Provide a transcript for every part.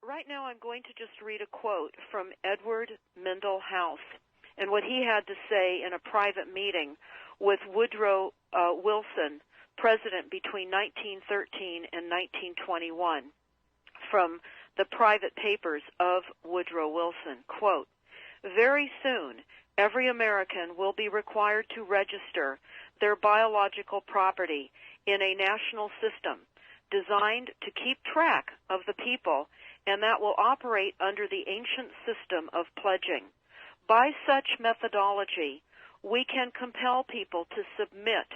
Right now I'm going to just read a quote from Edward Mendell House and what he had to say in a private meeting with Woodrow Wilson, president between 1913 and 1921, from the private papers of Woodrow Wilson. Quote, "Very soon, every American will be required to register their biological property in a national system designed to keep track of the people, and that will operate under the ancient system of pledging. By such methodology, we can compel people to submit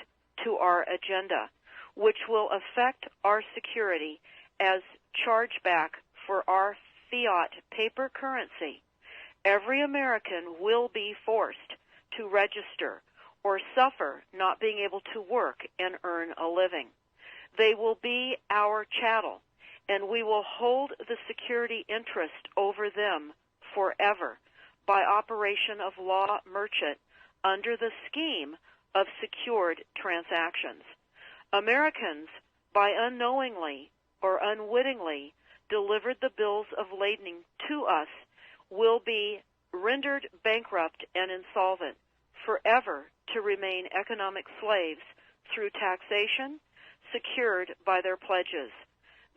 to our agenda, which will affect our security as chargeback for our fiat paper currency. Every American will be forced to register or suffer not being able to work and earn a living. They will be our chattel, and we will hold the security interest over them forever by operation of law merchant under the scheme of secured transactions. Americans, by unknowingly or unwittingly delivered the bills of lading to us, will be rendered bankrupt and insolvent, forever to remain economic slaves through taxation secured by their pledges.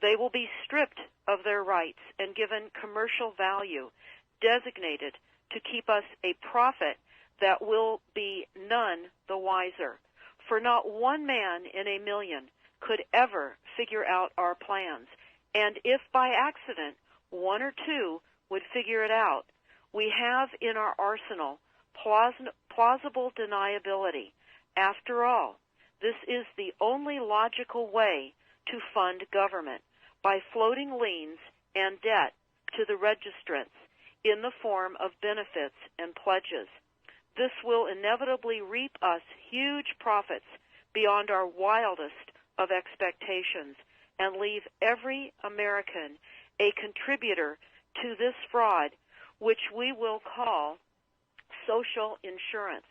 They will be stripped of their rights and given commercial value, designated to keep us a profit that will be none the wiser. For not one man in a million could ever figure out our plans, and if by accident one or two would figure it out, we have in our arsenal plausible deniability. After all, this is the only logical way to fund government, by floating liens and debt to the registrants in the form of benefits and pledges. This will inevitably reap us huge profits beyond our wildest of expectations and leave every American a contributor to this fraud, which we will call social insurance.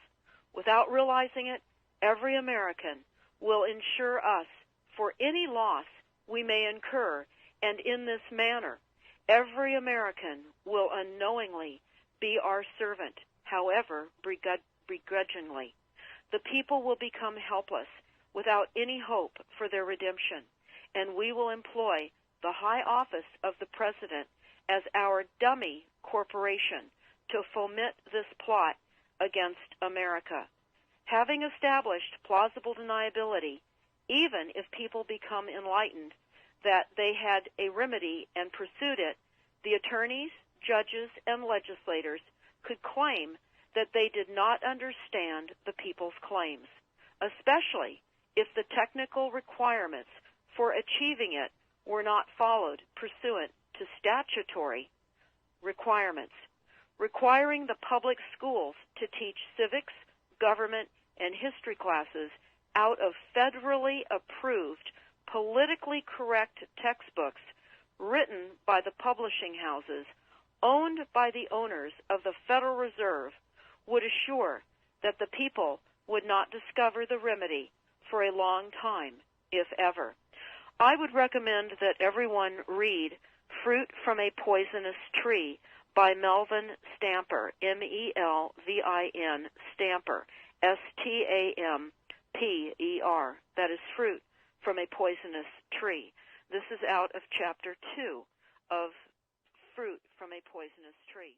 Without realizing it, every American will insure us for any loss we may incur, and in this manner, every American will unknowingly be our servant, however begrudgingly. The people will become helpless, without any hope for their redemption, and we will employ the high office of the President as our dummy corporation to foment this plot against America. Having established plausible deniability, even if people become enlightened that they had a remedy and pursued it, the attorneys, judges, and legislators could claim that they did not understand the people's claims, especially if the technical requirements for achieving it were not followed pursuant to statutory requirements, requiring the public schools to teach civics, government, and history classes out of federally approved, politically correct textbooks written by the publishing houses owned by the owners of the Federal Reserve would assure that the people would not discover the remedy for a long time, if ever. I would recommend that everyone read Fruit from a Poisonous Tree by Melvin Stamper, M-E-L-V-I-N, Stamper, S-T-A-M-P-E-R. That is Fruit from a Poisonous Tree. This is out of Chapter 2 of Fruit from a Poisonous Tree.